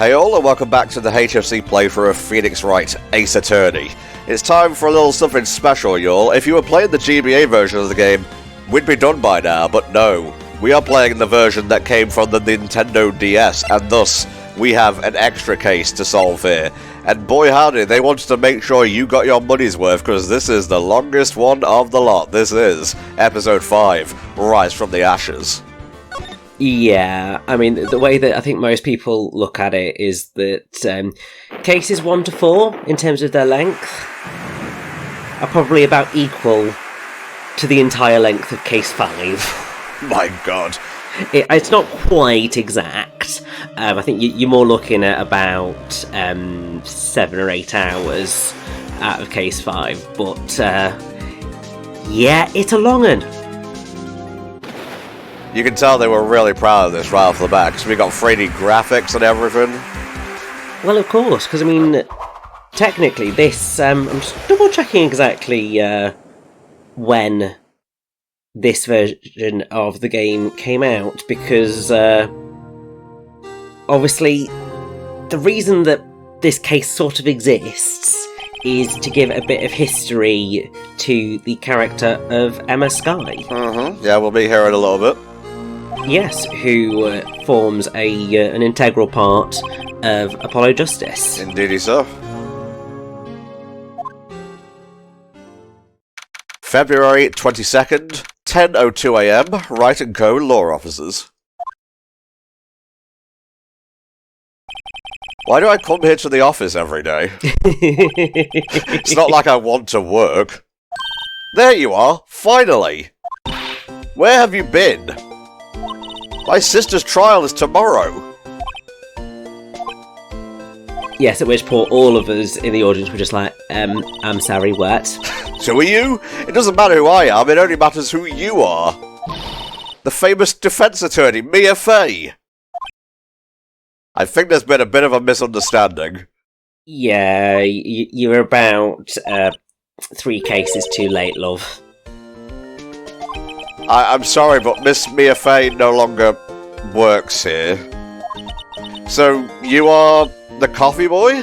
Hey all, and welcome back to the HFC playthrough of Phoenix Wright, Ace Attorney. It's time for a little something special, y'all. If you were playing the GBA version of the game, we'd be done by now, but no. We are playing the version that came from the Nintendo DS, and thus, we have an extra case to solve here. And boy howdy, they wanted to make sure you got your money's worth, because this is the longest one of the lot. This is Episode 5, Rise from the Ashes. Yeah, I mean, the way that I think most people look at it is that cases 1 to 4, in terms of their length, are probably about equal to the entire length of case 5. My god. It's not quite exact. I think you're more looking at about 7 or 8 hours out of case 5, but yeah, it's a long one. You can tell they were really proud of this right off the bat, because we got 3D graphics and everything. Well, of course, because I mean, technically this, I'm just double checking exactly when this version of the game came out, because obviously the reason that this case sort of exists is to give a bit of history to the character of Ema Skye. Yeah, we'll be here in a little bit. Yes, who forms an integral part of Apollo Justice. Indeedy so. February 22nd, 10:02 AM, Wright & Co. Law Officers. Why do I come here to the office every day? It's not like I want to work. There you are, finally! Where have you been? My sister's trial is tomorrow. Yes, at which point all of us in the audience were just like, I'm sorry, what? So are you? It doesn't matter who I am, it only matters who you are. The famous defense attorney, Mia Fey. I think there's been a bit of a misunderstanding. Yeah, you're about 3 cases too late, love. I'm sorry, but Miss Mia Fey no longer works here. So, you are the coffee boy?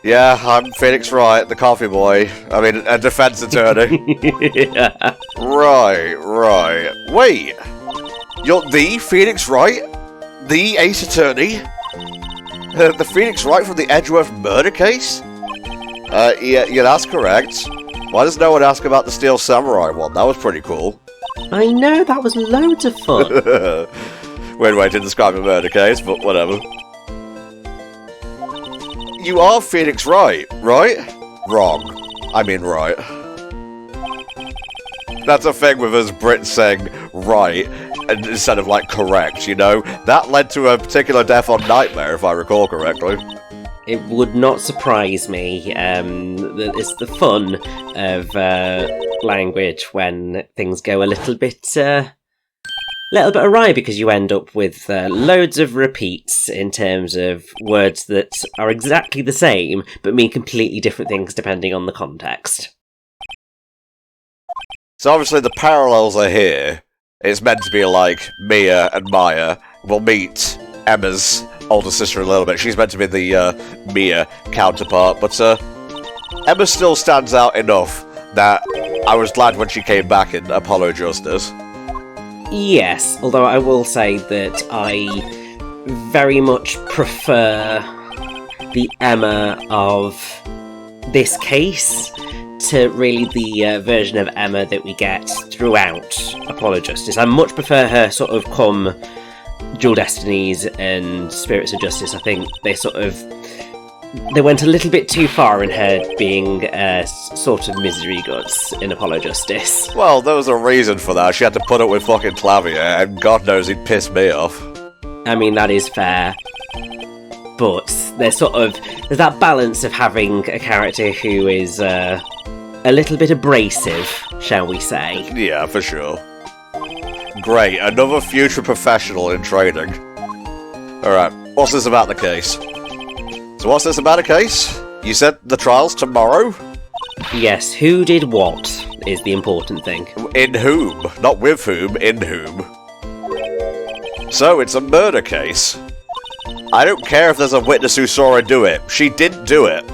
Yeah, I'm Phoenix Wright, the coffee boy. I mean, a defense attorney. Right. Wait! You're the Phoenix Wright? The Ace Attorney? The Phoenix Wright from the Edgeworth murder case? Yeah, that's correct. Why does no one ask about the Steel Samurai one? That was pretty cool. I know, that was loads of fun. Weird way to describe a murder case, but whatever. You are Phoenix Wright, right? Wrong. I mean right. That's a thing with us Brits saying right instead of like correct, you know? That led to a particular death on Nightmare, if I recall correctly. It would not surprise me. It's the fun of language when things go a little bit awry, because you end up with loads of repeats in terms of words that are exactly the same but mean completely different things depending on the context. So obviously the parallels are here. It's meant to be like Mia and Maya will meet Emma's older sister a little bit. She's meant to be the Mia counterpart, but Emma still stands out enough that I was glad when she came back in Apollo Justice. Yes, although I will say that I very much prefer the Emma of this case to really the version of Emma that we get throughout Apollo Justice. I much prefer her sort of come Dual Destinies and Spirits of Justice. I think they went a little bit too far in her being sort of misery goods in Apollo Justice. Well, there was a reason for that. She had to put up with fucking Clavier, and God knows he'd piss me off. I mean, that is fair. But there's that balance of having a character who is a little bit abrasive, shall we say. Yeah, for sure. Great, another future professional in training. Alright, what's this about the case? So what's this about a case? You said the trial's tomorrow? Yes, who did what is the important thing. In whom? Not with whom, in whom. So it's a murder case. I don't care if there's a witness who saw her do it. She didn't do it.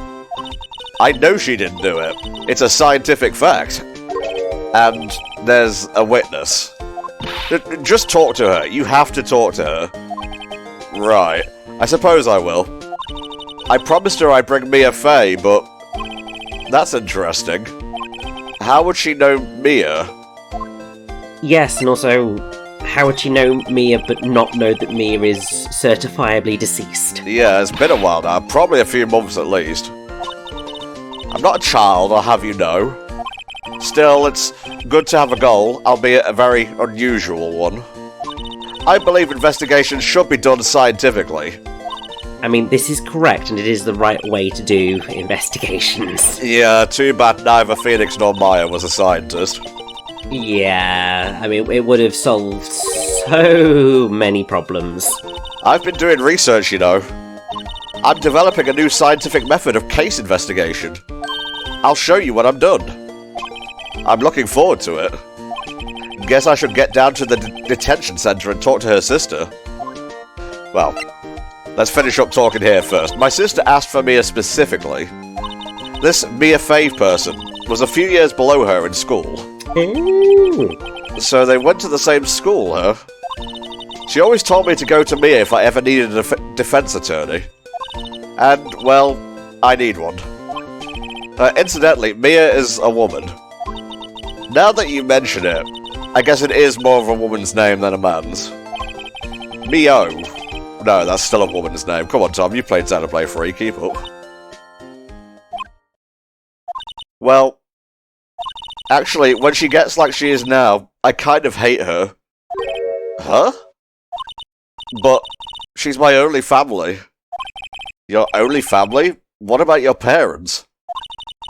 I know she didn't do it. It's a scientific fact. And there's a witness. Just talk to her. You have to talk to her. Right. I suppose I will. I promised her I'd bring Mia Fey, but... That's interesting. How would she know Mia? Yes, and also, how would she know Mia but not know that Mia is certifiably deceased? Yeah, it's been a while now. Probably a few months at least. I'm not a child, I'll have you know. Still, it's good to have a goal, albeit a very unusual one. I believe investigations should be done scientifically. I mean, this is correct, and it is the right way to do investigations. Yeah, too bad neither Phoenix nor Maya was a scientist. Yeah, I mean, it would have solved so many problems. I've been doing research, you know. I'm developing a new scientific method of case investigation. I'll show you when I'm done. I'm looking forward to it. Guess I should get down to the detention center and talk to her sister. Well, let's finish up talking here first. My sister asked for Mia specifically. This Mia Fey person was a few years below her in school. Ooh. So they went to the same school, huh? She always told me to go to Mia if I ever needed a defense attorney. And, well, I need one. Incidentally, Mia is a woman. Now that you mention it, I guess it is more of a woman's name than a man's. Mio. No, that's still a woman's name. Come on, Tom, you played Xenoblade 3, keep up. Well, actually, when she gets like she is now, I kind of hate her. Huh? But she's my only family. Your only family? What about your parents?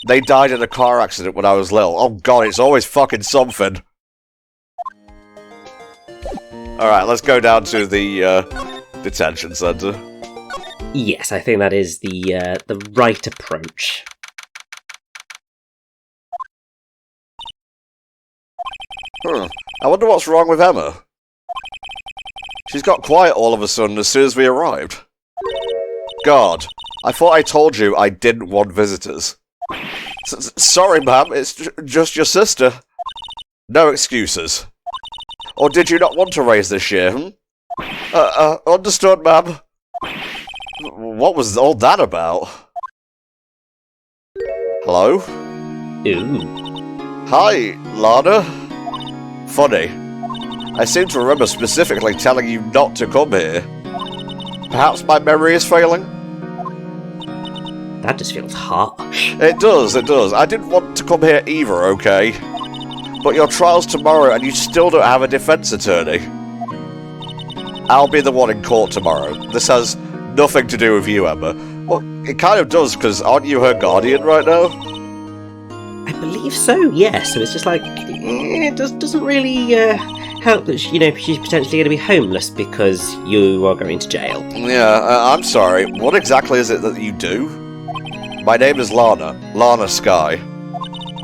They died in a car accident when I was little. Oh god, it's always fucking something. Alright, let's go down to the detention center. Yes, I think that is the right approach. I wonder what's wrong with Emma. She's got quiet all of a sudden as soon as we arrived. God, I thought I told you I didn't want visitors. Sorry, ma'am, it's just your sister. No excuses. Or did you not want to raise this year, understood, ma'am. What was all that about? Hello? Ooh. Hi, Lana. Funny. I seem to remember specifically telling you not to come here. Perhaps my memory is failing? That just feels harsh. It does. I didn't want to come here either, okay? But your trial's tomorrow and you still don't have a defense attorney. I'll be the one in court tomorrow. This has nothing to do with you, Emma. Well, it kind of does, because aren't you her guardian right now? I believe so, yes. So it's just like, it doesn't really help that she's potentially going to be homeless because you are going to jail. Yeah, I'm sorry. What exactly is it that you do? My name is Ema Skye.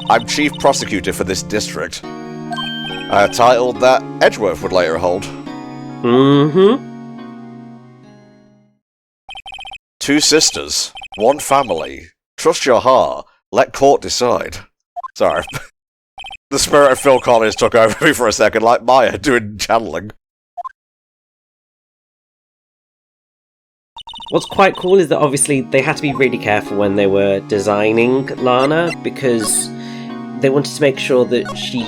I'm Chief Prosecutor for this district. A title that Edgeworth would later hold. Mm-hmm. Two sisters, one family. Trust your heart. Let court decide. Sorry. The spirit of Phil Collins took over me for a second, like Maya doing channeling. What's quite cool is that obviously they had to be really careful when they were designing Lana, because they wanted to make sure that she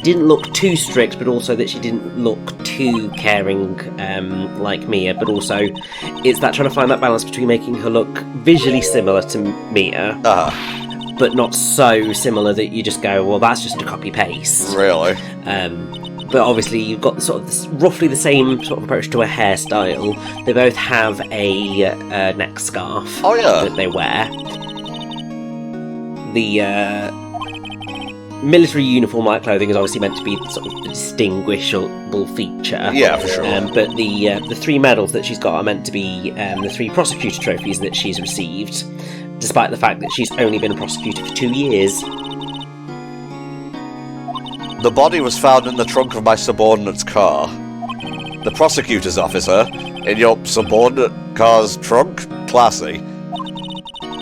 didn't look too strict, but also that she didn't look too caring like Mia, but also it's that trying to find that balance between making her look visually similar to Mia, but not so similar that you just go, well, that's just a copy-paste. Really? But obviously you've got sort of this, roughly the same sort of approach to a hairstyle. They both have a neck scarf that they wear. The military uniform-like clothing is obviously meant to be sort of the distinguishable feature. Yeah, for sure. But the three medals that she's got are meant to be the three prosecutor trophies that she's received, despite the fact that she's only been a prosecutor for 2 years. The body was found in the trunk of my subordinate's car. The prosecutor's officer, In your subordinate car's trunk? Classy.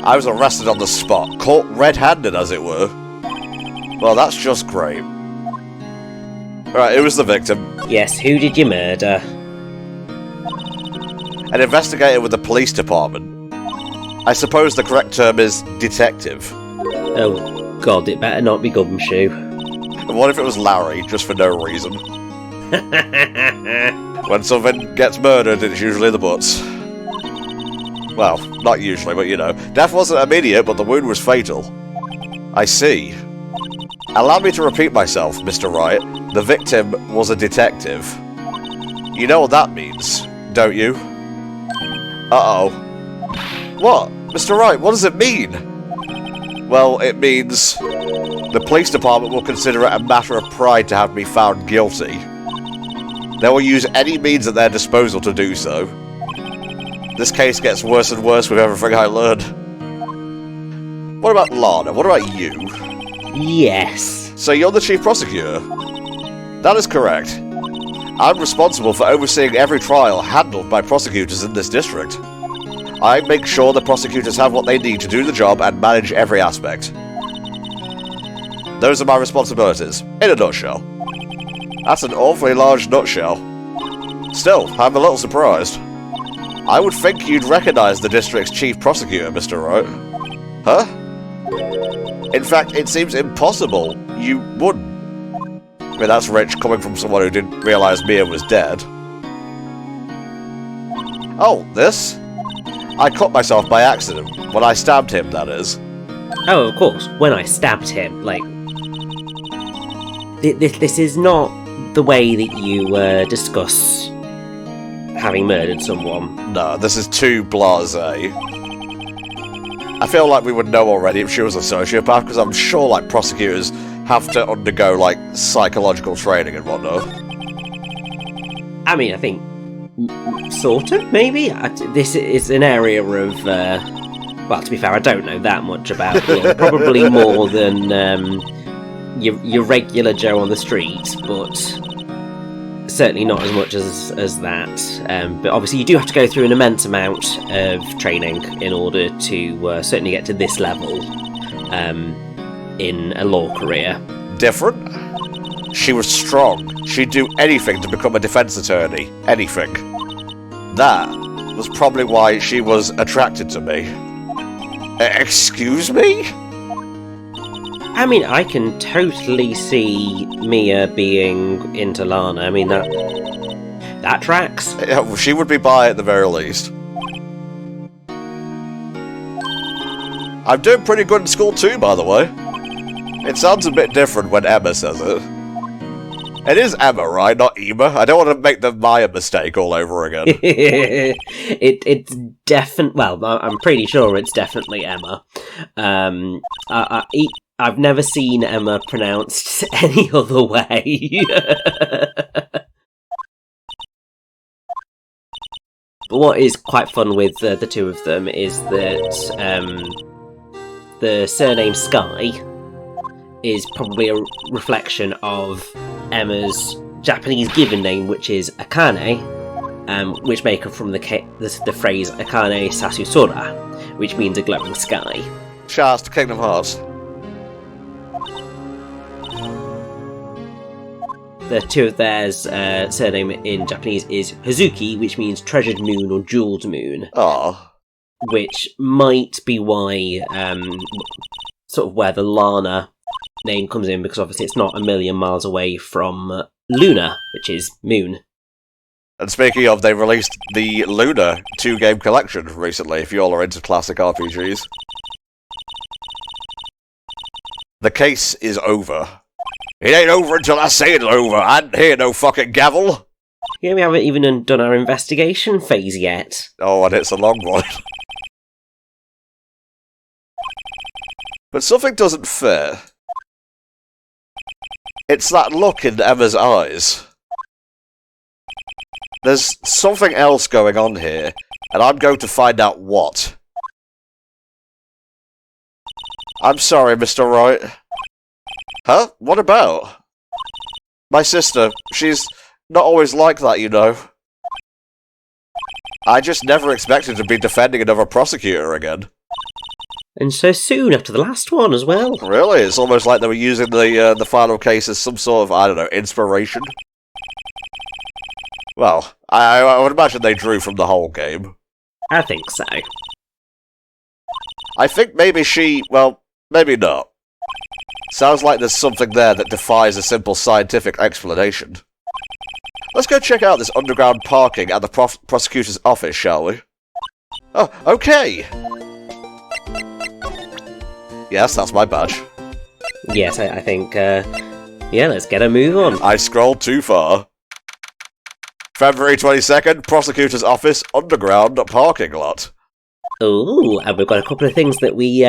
I was arrested on the spot, caught red-handed as it were. Well, that's just great. Right, who was the victim? Yes, who did you murder? An investigator with the police department. I suppose the correct term is detective. Oh god, it better not be Gumshoe. And what if it was Larry, just for no reason? When something gets murdered, it's usually the butts. Well, not usually, but you know. Death wasn't immediate, but the wound was fatal. I see. Allow me to repeat myself, Mr. Wright. The victim was a detective. You know what that means, don't you? Uh-oh. What? Mr. Wright, what does it mean? Well, it means the police department will consider it a matter of pride to have me found guilty. They will use any means at their disposal to do so. This case gets worse and worse with everything I learn. What about Lana? What about you? Yes. So you're the chief prosecutor? That is correct. I'm responsible for overseeing every trial handled by prosecutors in this district. I make sure the prosecutors have what they need to do the job and manage every aspect. Those are my responsibilities, in a nutshell. That's an awfully large nutshell. Still, I'm a little surprised. I would think you'd recognize the district's chief prosecutor, Mr. Wright. Huh? In fact, it seems impossible you wouldn't. I mean, that's rich coming from someone who didn't realize Mia was dead. Oh, this? I cut myself by accident. When I stabbed him, that is. Oh, of course, when I stabbed him, like... This is not the way that you discuss having murdered someone. No, this is too blasé. I feel like we would know already if she was a sociopath, because I'm sure, like, prosecutors have to undergo, like, psychological training and whatnot. I mean, I think... sort of, maybe? This is an area of... well, to be fair, I don't know that much about it. Probably more than your regular Joe on the street, but certainly not as much as that. But obviously you do have to go through an immense amount of training in order to certainly get to this level in a law career. Different? She was strong. She'd do anything to become a defense attorney. Anything. That was probably why she was attracted to me. Excuse me? I mean, I can totally see Mia being into Lana. I mean, that tracks. Yeah, she would be bi at the very least. I'm doing pretty good in school too, by the way. It sounds a bit different when Emma says it. It is Emma, right? Not Ema. I don't want to make the Maya mistake all over again. It's definitely... Well, I'm pretty sure it's definitely Emma. I've never seen Emma pronounced any other way. But what is quite fun with the two of them is that the surname Skye is probably a reflection of Emma's Japanese given name, which is Akane, which may come from the phrase Akane Sasusura, which means a glowing sky. Shouts to Kingdom Hearts. The two of theirs surname in Japanese is Hazuki, which means treasured moon or jeweled moon. Ah. Which might be why, sort of where the Lana name comes in, because obviously it's not a million miles away from Luna, which is moon. And speaking of, they released the Luna 2-game collection recently, if you all are into classic RPGs. The case is over. It ain't over until I say it's over. I ain't hear no fucking gavel. Yeah, we haven't even done our investigation phase yet. Oh, and it's a long one. But something doesn't fit. It's that look in Emma's eyes. There's something else going on here, and I'm going to find out what. I'm sorry, Mr. Wright. Huh? What about? My sister, she's not always like that, you know. I just never expected to be defending another prosecutor again. And so soon after the last one as well. Really? It's almost like they were using the final case as some sort of, I don't know, inspiration? Well, I would imagine they drew from the whole game. I think so. I think maybe well, maybe not. Sounds like there's something there that defies a simple scientific explanation. Let's go check out this underground parking at the prosecutor's office, shall we? Oh, okay! Yes, that's my badge. Yes, I think, yeah, let's get a move on. I scrolled too far. February 22nd, prosecutor's office, underground parking lot. Ooh, and we've got a couple of things that we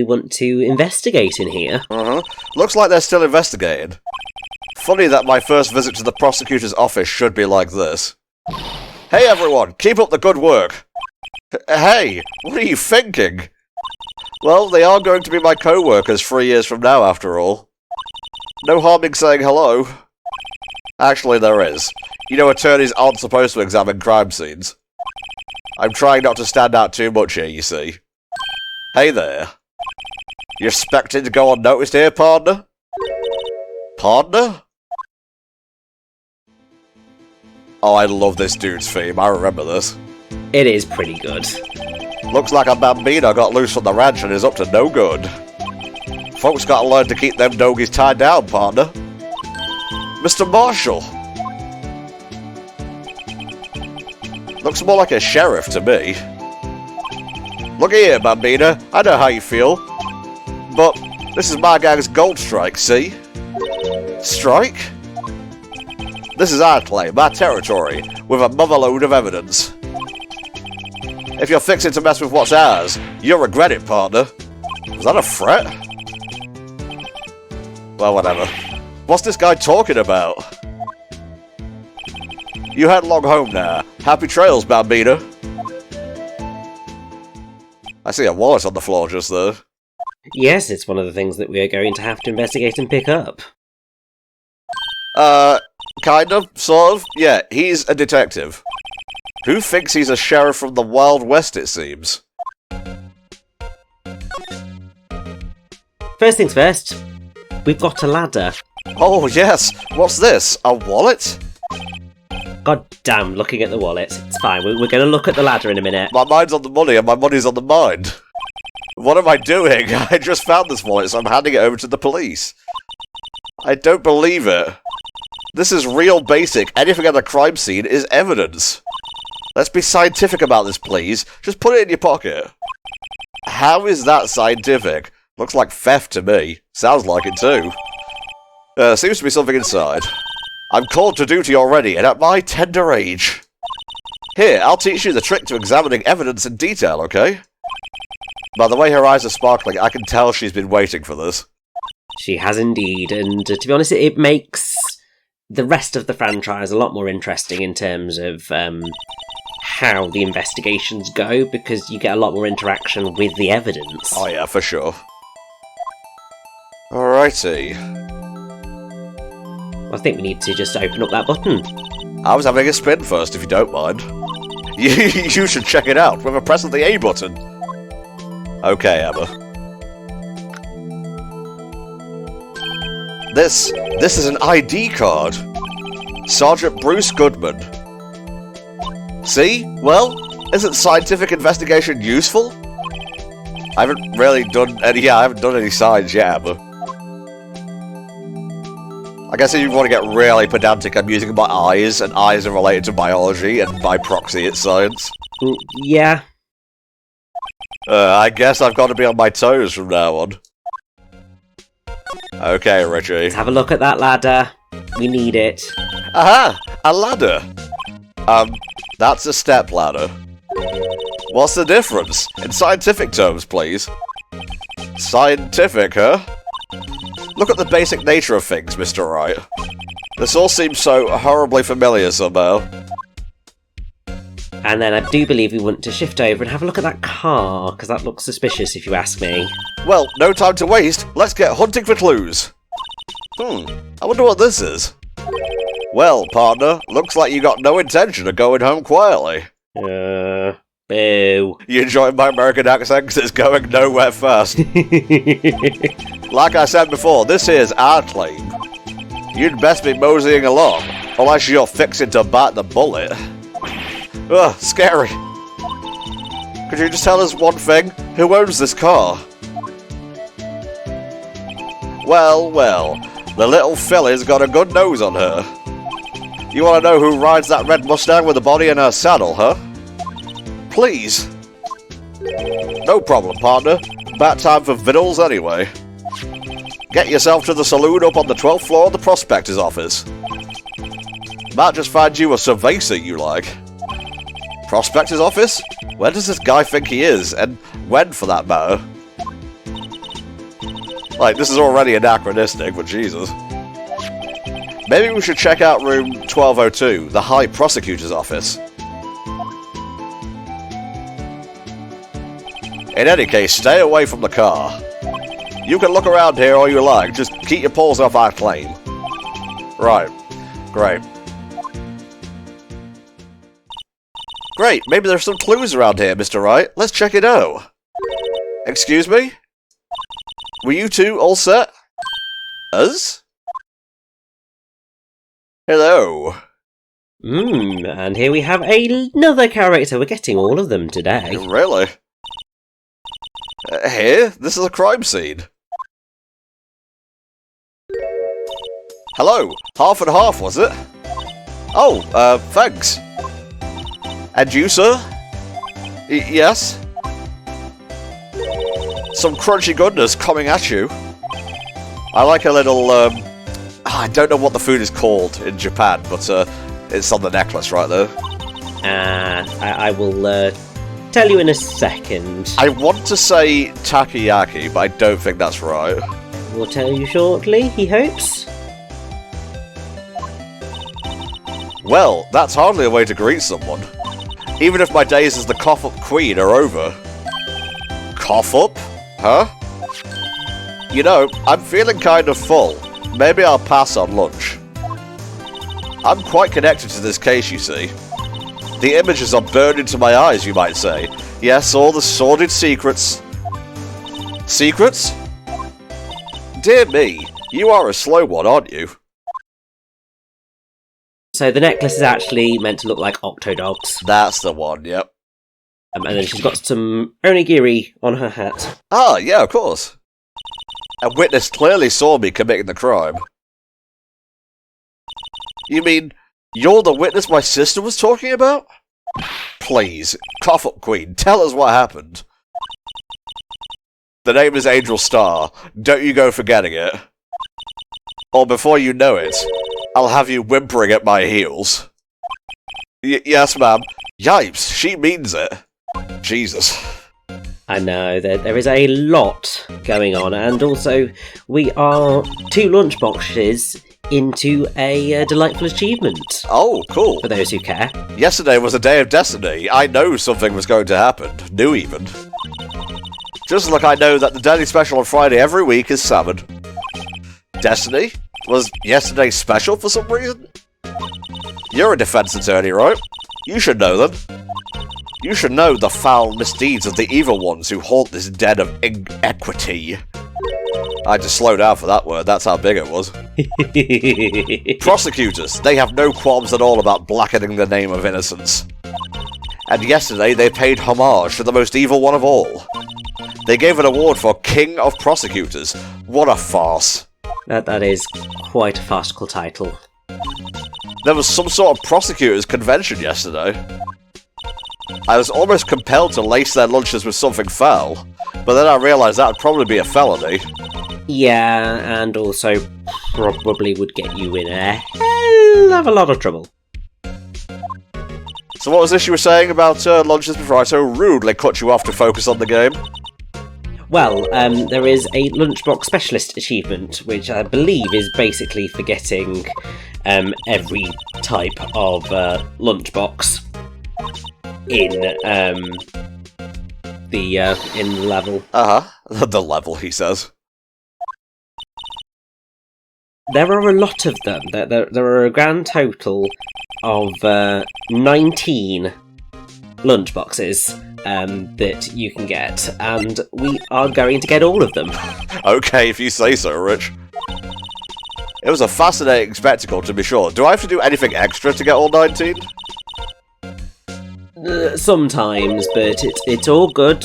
want to investigate in here. Looks like they're still investigating. Funny that my first visit to the prosecutor's office should be like this. Hey everyone, keep up the good work. Hey, what are you thinking? Well, they are going to be my co-workers 3 years from now, after all. No harm in saying hello. Actually, there is. You know, attorneys aren't supposed to examine crime scenes. I'm trying not to stand out too much here, you see. Hey there. You expecting to go unnoticed here, partner? Partner? Oh, I love this dude's theme. I remember this. It is pretty good. Looks like a bambino got loose from the ranch and is up to no good. Folks gotta learn to keep them doggies tied down, partner. Mr. Marshall. Looks more like a sheriff to me. Look here, bambina. I know how you feel. But this is my gang's gold strike, see? Strike? This is our claim, our territory, with a motherload of evidence. If you're fixing to mess with what's ours, you'll regret it, partner. Was that a threat? Well, whatever. What's this guy talking about? You head along home now. Happy trails, bambina. I see a wallet on the floor just there. Yes, it's one of the things that we are going to have to investigate and pick up. Kind of, sort of. Yeah, he's a detective. Who thinks he's a sheriff from the Wild West, it seems? First things first, we've got a ladder. Oh, yes. What's this? A wallet? God damn, looking at the wallet. It's fine, we're going to look at the ladder in a minute. My mind's on the money and my money's on the mind. What am I doing? I just found this wallet, so I'm handing it over to the police. I don't believe it. This is real basic. Anything at a crime scene is evidence. Let's be scientific about this, please. Just put it in your pocket. How is that scientific? Looks like theft to me. Sounds like it too. Seems to be something inside. I'm called to duty already, and at my tender age. Here, I'll teach you the trick to examining evidence in detail, okay? By the way her eyes are sparkling, I can tell she's been waiting for this. She has indeed, and to be honest, it makes the rest of the franchise a lot more interesting in terms of how the investigations go, because you get a lot more interaction with the evidence. Oh yeah, for sure. Alrighty. I think we need to just open up that button. I was having a spin first, if you don't mind. You should check it out with a press of the A button. Okay, Emma. This is an ID card. Sergeant Bruce Goodman. See? Well, isn't scientific investigation useful? I haven't really done any. I haven't done any science yet, Emma. I guess if you want to get really pedantic, I'm using my eyes, and eyes are related to biology, and by proxy, it's science. Yeah. I guess I've got to be on my toes from now on. Okay, Richie. Let's have a look at that ladder. We need it. Aha! A ladder! That's a step ladder. What's the difference? In scientific terms, please. Scientific, huh? Look at the basic nature of things, Mr. Wright. This all seems so horribly familiar somehow. And then I do believe we want to shift over and have a look at that car, because that looks suspicious if you ask me. Well, no time to waste. Let's get hunting for clues. I wonder what this is. Well, partner, looks like you got no intention of going home quietly. Boo. You enjoy my American accent because it's going nowhere fast. Like I said before, this here's our claim. You'd best be moseying along, unless you're fixing to bite the bullet. Ugh, scary. Could you just tell us one thing? Who owns this car? Well, the little filly's got a good nose on her. You want to know who rides that red Mustang with the body in her saddle, huh? Please. No problem, partner. About time for vittles anyway. Get yourself to the saloon up on the 12th floor of the prospector's office. Might just find you a cerveza you like. Prospector's office? Where does this guy think he is? And when, for that matter? Like, this is already anachronistic, but Jesus. Maybe we should check out room 1202, the High Prosecutor's office. In any case, stay away from the car. You can look around here all you like, just keep your paws off our claim. Right. Great. Great, maybe there's some clues around here, Mr. Wright. Let's check it out. Excuse me? Were you two all set? Us? Hello. And here we have another character. We're getting all of them today. Really? Here? This is a crime scene. Hello. Half and half, was it? Oh, thanks. And you, sir? Yes? Some crunchy goodness coming at you. I like a little, I don't know what the food is called in Japan, but, it's on the necklace right there. I will, tell you in a second. I want to say takoyaki, but I don't think that's right. We'll tell you shortly, he hopes. Well, that's hardly a way to greet someone. Even if my days as the cough-up queen are over. Cough-up? Huh? You know, I'm feeling kind of full. Maybe I'll pass on lunch. I'm quite connected to this case, you see. The images are burned into my eyes, you might say. Yes, all the sordid secrets. Secrets? Dear me, you are a slow one, aren't you? So the necklace is actually meant to look like Octodogs. That's the one, yep. And then she's got some onigiri on her hat. Ah, yeah, of course. A witness clearly saw me committing the crime. You mean, you're the witness my sister was talking about? Please, cough up, Queen, tell us what happened. The name is Angel Starr. Don't you go forgetting it. Or before you know it, I'll have you whimpering at my heels. Yes, ma'am. Yipes, she means it. Jesus. I know, there is a lot going on, and also we are 2 lunchboxes into a delightful achievement. Oh, cool. For those who care. Yesterday was a day of destiny. I know something was going to happen. Knew even. Just like I know that the daily special on Friday every week is salmon. Destiny? Was yesterday special for some reason? You're a defense attorney, right? You should know them. You should know the foul misdeeds of the evil ones who haunt this den of equity. I had to slow down for that word, that's how big it was. Prosecutors, they have no qualms at all about blackening the name of innocence. And yesterday they paid homage to the most evil one of all. They gave an award for King of Prosecutors. What a farce. That is quite a farcical title. There was some sort of prosecutors' convention yesterday. I was almost compelled to lace their lunches with something foul, but then I realised that would probably be a felony. Yeah, and also probably would get you in a hell of a lot of trouble. So what was this you were saying about lunches before I so rudely cut you off to focus on the game? Well, there is a lunchbox specialist achievement, which I believe is basically for getting every type of lunchbox in the level. The level, he says. There are a lot of them. There are a grand total of 19 lunchboxes that you can get, and we are going to get all of them. Okay, if you say so, Rich. It was a fascinating spectacle, to be sure. Do I have to do anything extra to get all 19? Sometimes, but it's all good.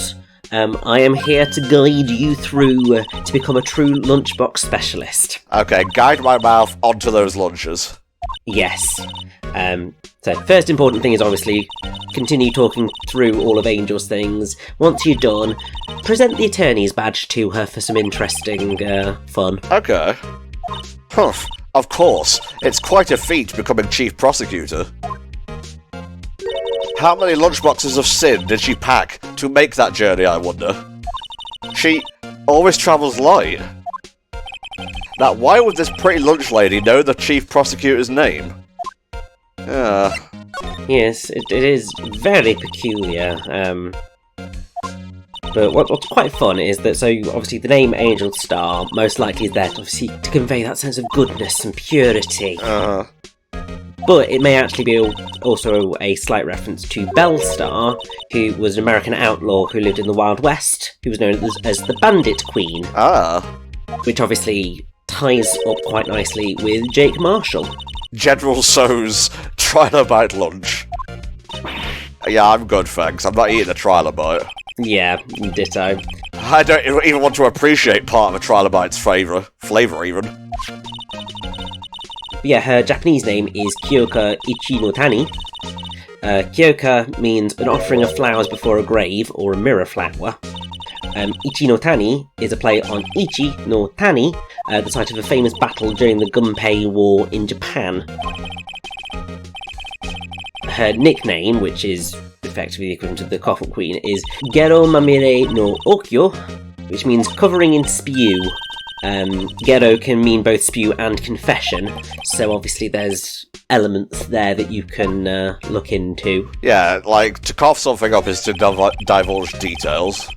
I am here to guide you through to become a true lunchbox specialist. Okay, guide my mouth onto those lunches. Yes. So first important thing is obviously continue talking through all of Angel's things. Once you're done, present the attorney's badge to her for some interesting fun. Okay. Humph, of course. It's quite a feat becoming chief prosecutor. How many lunchboxes of sin did she pack to make that journey, I wonder? She always travels light. Now, why would this pretty lunch lady know the chief prosecutor's name? Yes, it is very peculiar. But what's quite fun is that, so obviously the name Angel Starr most likely is there obviously to convey that sense of goodness and purity. But it may actually be also a slight reference to Belle Starr, who was an American outlaw who lived in the Wild West, who was known as the Bandit Queen. Which obviously ties up quite nicely with Jake Marshall. General So's trilobite lunch. Yeah, I'm good, thanks. I'm not eating a trilobite. Yeah, ditto. I don't even want to appreciate part of a trilobite's flavour even. Yeah, her Japanese name is Kyoka Ichinotani. Kyoka means an offering of flowers before a grave, or a mirror flower. Ichinotani is a play on Ichi no Tani, the site of a famous battle during the Gunpei War in Japan. Her nickname, which is effectively equivalent to the Coffin Queen, is Gero Mamire no Okyo, which means covering in spew. Gero can mean both spew and confession, so obviously there's elements there that you can look into. Yeah, like, to cough something up is to divulge details.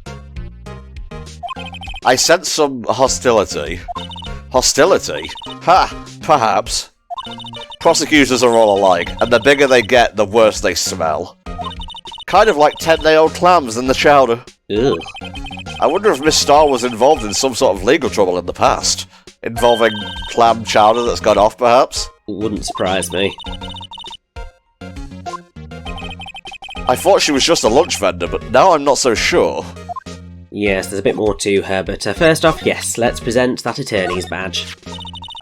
I sense some hostility. Hostility? Ha! Perhaps. Prosecutors are all alike, and the bigger they get, the worse they smell. Kind of like 10-day-old clams in the chowder. Ugh. I wonder if Miss Starr was involved in some sort of legal trouble in the past. Involving clam chowder that's gone off, perhaps? Wouldn't surprise me. I thought she was just a lunch vendor, but now I'm not so sure. Yes, there's a bit more to her, but first off, yes, let's present that attorney's badge.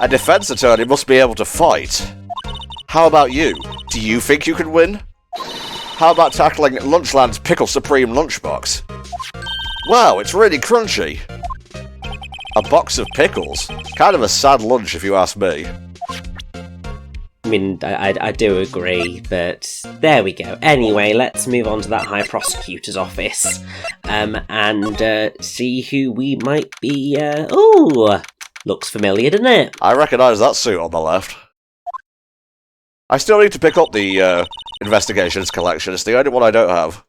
A defense attorney must be able to fight. How about you? Do you think you can win? How about tackling Lunchland's Pickle Supreme lunchbox? Wow, it's really crunchy. A box of pickles? Kind of a sad lunch if you ask me. I mean, I do agree, but there we go. Anyway, let's move on to that High Prosecutor's office, and see who we might be, oh, looks familiar, doesn't it? I recognise that suit on the left. I still need to pick up the, Investigations collection. It's the only one I don't have.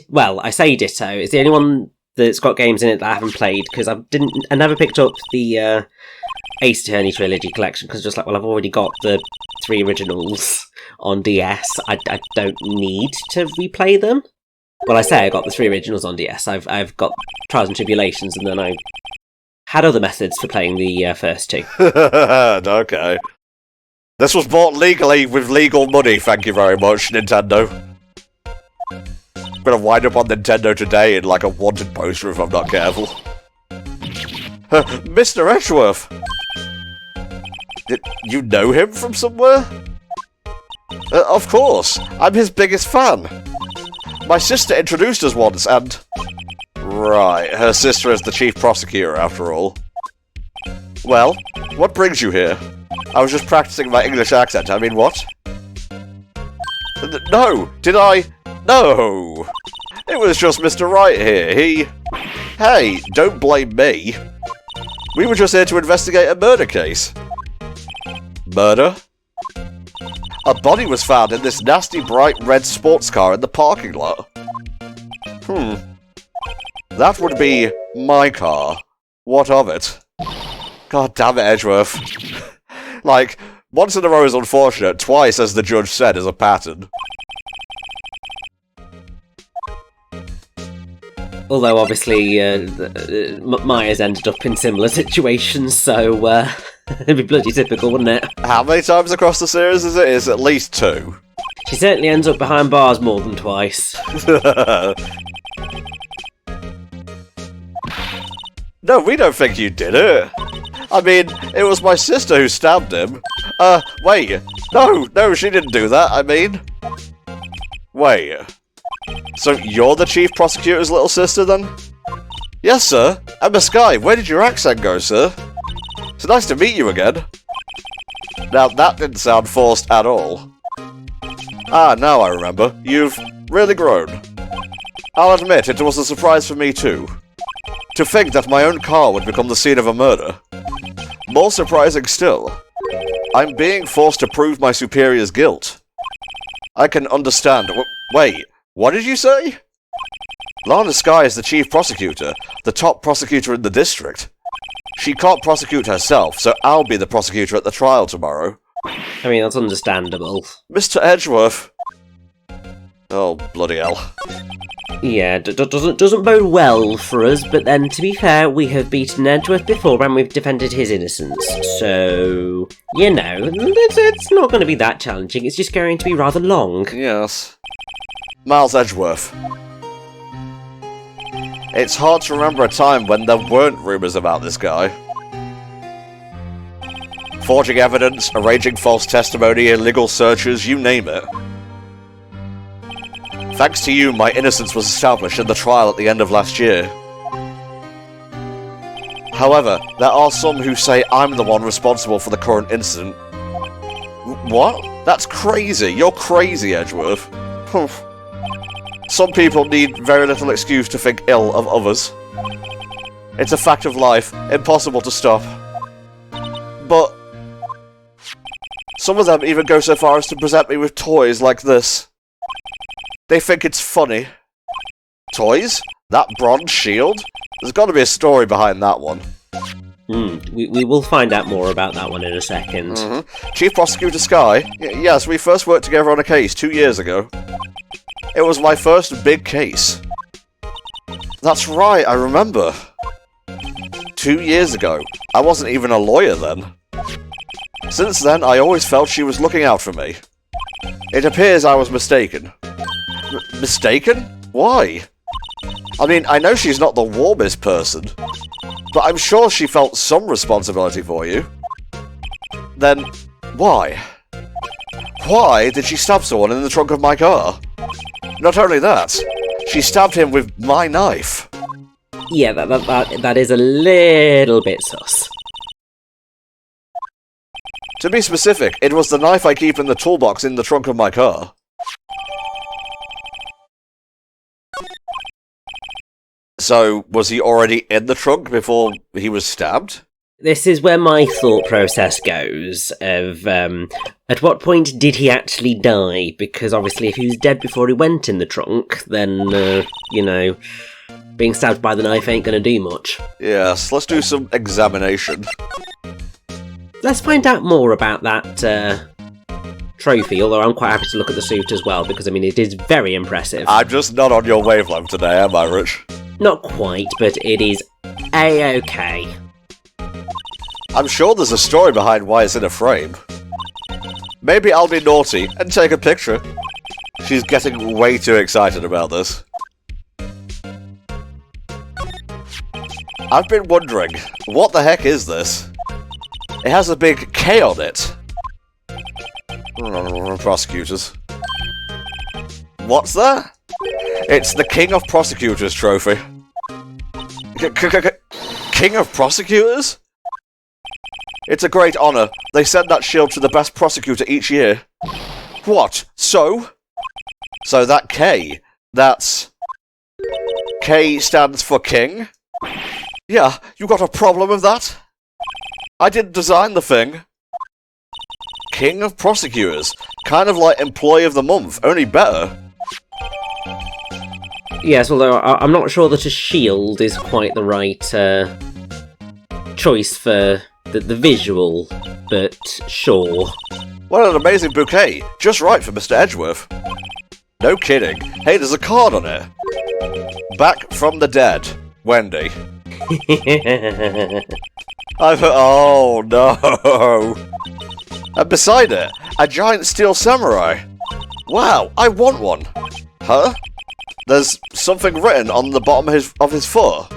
Well, I say ditto. It's the only one that's got games in it that I haven't played, because I never picked up the, Ace Attorney Trilogy collection, because just like, well, I've already got the 3 originals on DS. I don't need to replay them. Well, I say I got the 3 originals on DS. I've got Trials and Tribulations, and then I had other methods for playing the first 2. Okay. This was bought legally with legal money, thank you very much, Nintendo. I'm gonna wind up on Nintendo today in like a wanted poster if I'm not careful. Mr. Edgeworth! Did you know him from somewhere? Of course, I'm his biggest fan. My sister introduced us once, and... Right, her sister is the chief prosecutor, after all. Well, what brings you here? I was just practicing my English accent, I mean, what? No! Did I? No! It was just Mr. Wright here, Hey, don't blame me. We were just here to investigate a murder case. Murder? A body was found in this nasty bright red sports car in the parking lot. That would be my car. What of it? God damn it, Edgeworth. Like, once in a row is unfortunate, twice, as the judge said, is a pattern. Although, obviously, Maya's ended up in similar situations, so it'd be bloody typical, wouldn't it? How many times across the series is it? It's at least 2. She certainly ends up behind bars more than twice. No, we don't think you did it. I mean, it was my sister who stabbed him. Wait. No, she didn't do that, I mean. Wait. So you're the Chief Prosecutor's little sister, then? Yes, sir. Ema Skye, where did your accent go, sir? It's nice to meet you again. Now, that didn't sound forced at all. Ah, now I remember. You've really grown. I'll admit, it was a surprise for me, too. To think that my own car would become the scene of a murder. More surprising still, I'm being forced to prove my superior's guilt. I can understand. Wait, what did you say? Ema Skye is the chief prosecutor, the top prosecutor in the district. She can't prosecute herself, so I'll be the prosecutor at the trial tomorrow. I mean, that's understandable. Mr. Edgeworth. Oh, bloody hell. Yeah, doesn't bode well for us, but then, to be fair, we have beaten Edgeworth before and we've defended his innocence, so, you know, it's not going to be that challenging, it's just going to be rather long. Yes. Miles Edgeworth. It's hard to remember a time when there weren't rumours about this guy. Forging evidence, arranging false testimony, illegal searches, you name it. Thanks to you, my innocence was established in the trial at the end of last year. However, there are some who say I'm the one responsible for the current incident. What? That's crazy. You're crazy, Edgeworth. Some people need very little excuse to think ill of others. It's a fact of life, impossible to stop. But some of them even go so far as to present me with toys like this. They think it's funny. Toys? That bronze shield? There's got to be a story behind that one. We will find out more about that one in a second. Chief Prosecutor Skye? Yes, we first worked together on a case 2 years ago. It was my first big case. That's right, I remember. 2 years ago. I wasn't even a lawyer then. Since then, I always felt she was looking out for me. It appears I was mistaken. Mistaken? Why? I mean, I know she's not the warmest person, but I'm sure she felt some responsibility for you. Then, why? Why did she stab someone in the trunk of my car? Not only that, she stabbed him with my knife. Yeah, that is a little bit sus. To be specific, it was the knife I keep in the toolbox in the trunk of my car. So, was he already in the trunk before he was stabbed? This is where my thought process goes, of, at what point did he actually die? Because obviously if he was dead before he went in the trunk, then, you know, being stabbed by the knife ain't gonna do much. Yes, let's do some examination. Let's find out more about that, trophy, although I'm quite happy to look at the suit as well, because, I mean, it is very impressive. I'm just not on your wavelength today, am I, Rich? Not quite, but it is A-okay. I'm sure there's a story behind why it's in a frame. Maybe I'll be naughty and take a picture. She's getting way too excited about this. I've been wondering, what the heck is this? It has a big K on it. Prosecutors. What's that? It's the King of Prosecutors trophy. King of Prosecutors? It's a great honour. They send that shield to the best prosecutor each year. What? So? So that K, that's... K stands for King? Yeah, you got a problem with that? I didn't design the thing. King of Prosecutors. Kind of like Employee of the Month, only better. Yes, although I'm not sure that a shield is quite the right choice for the visual, but sure. What an amazing bouquet. Just right for Mr. Edgeworth. No kidding. Hey, there's a card on it. Back from the dead, Wendy. Oh no! And beside it, a giant steel samurai. Wow, I want one. Huh? There's something written on the bottom of his foot.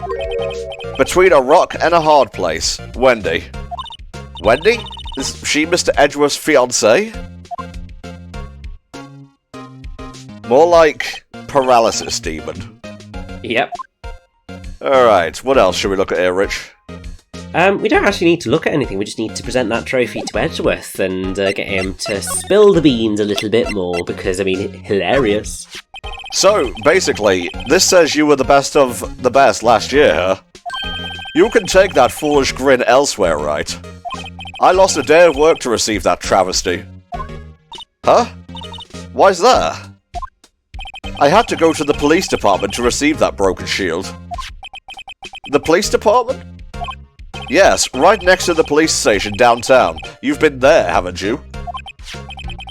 Between a rock and a hard place, Wendy. Wendy? Is she Mr. Edgeworth's fiancée? More like paralysis demon. Yep. Alright, what else should we look at here, Rich? We don't actually need to look at anything, we just need to present that trophy to Edgeworth and get him to spill the beans a little bit more, because, I mean, hilarious. So, basically, this says you were the best of the best last year, huh? You can take that foolish grin elsewhere, right? I lost a day of work to receive that travesty. Huh? Why's that? I had to go to the police department to receive that broken shield. The police department? Yes, right next to the police station downtown. You've been there, haven't you?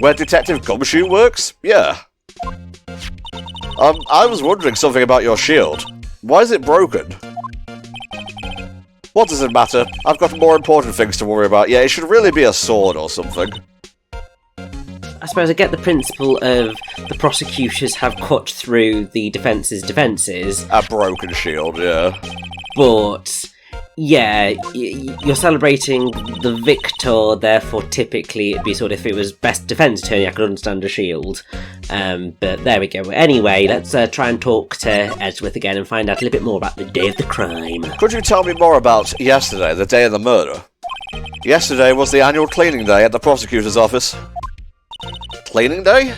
Where Detective Gumshoe works? Yeah. I was wondering something about your shield. Why is it broken? What does it matter? I've got more important things to worry about. Yeah, it should really be a sword or something. I suppose I get the principle of the prosecutors have cut through the defence's defences. A broken shield, yeah. But, yeah, you're celebrating the victor, therefore typically it'd be sort of, if it was best defence attorney, I could understand a shield. But there we go. Anyway, let's try and talk to Edgeworth again and find out a little bit more about the day of the crime. Could you tell me more about yesterday, the day of the murder? Yesterday was the annual cleaning day at the prosecutor's office. Cleaning day?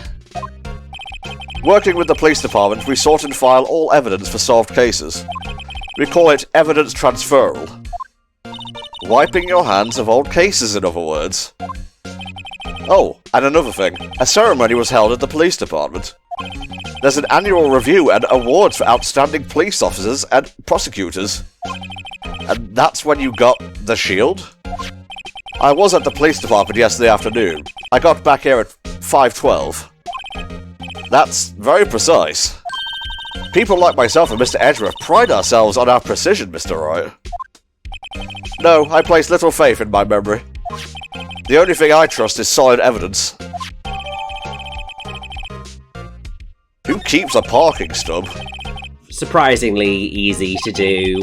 Working with the police department, we sort and file all evidence for solved cases. We call it evidence transferal. Wiping your hands of old cases, in other words. Oh, and another thing. A ceremony was held at the police department. There's an annual review and awards for outstanding police officers and prosecutors. And that's when you got the shield? I was at the police department yesterday afternoon. I got back here at 5:12. That's very precise. People like myself and Mr. Edgeworth pride ourselves on our precision, Mr. Wright. No, I place little faith in my memory. The only thing I trust is solid evidence. Who keeps a parking stub? Surprisingly easy to do,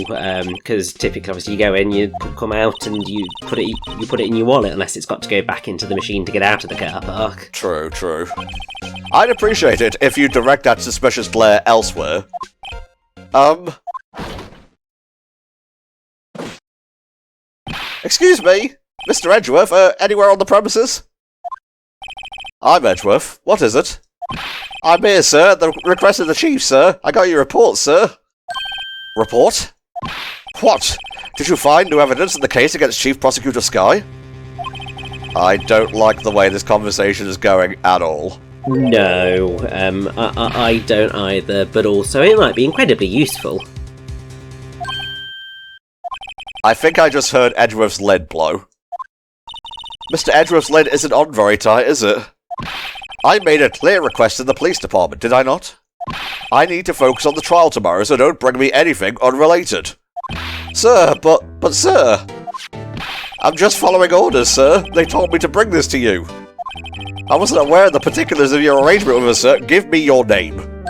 because typically, obviously, you go in, you come out, and you put it in your wallet, unless it's got to go back into the machine to get out of the car park. True, true. I'd appreciate it if you direct that suspicious glare elsewhere. Excuse me, Mr. Edgeworth, anywhere on the premises? I'm Edgeworth. What is it? I'm here, sir, at the request of the chief, sir. I got your report, sir. Report? What? Did you find new evidence in the case against Chief Prosecutor Skye? I don't like the way this conversation is going at all. No, I don't either, but also it might be incredibly useful. I think I just heard Edgeworth's lid blow. Mr. Edgeworth's lid isn't on very tight, is it? I made a clear request to the police department, did I not? I need to focus on the trial tomorrow, so don't bring me anything unrelated. Sir, but sir... I'm just following orders, sir. They told me to bring this to you. I wasn't aware of the particulars of your arrangement with us, sir. Give me your name.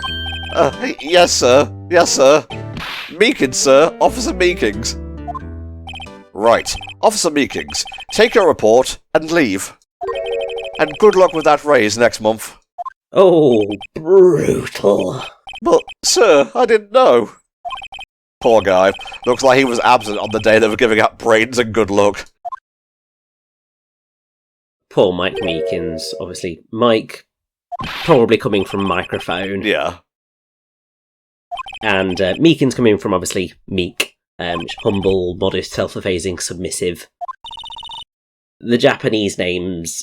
Yes, sir. Yes, sir. Meekins, sir. Officer Meekins. Right. Officer Meekins, take your report and leave. And good luck with that raise next month. Oh, brutal. But, sir, I didn't know. Poor guy. Looks like he was absent on the day they were giving out brains and good luck. Poor Mike Meekins. Obviously, Mike probably coming from microphone. Yeah. And Meekins coming from, obviously, meek. Humble, modest, self-effacing, submissive. The Japanese name's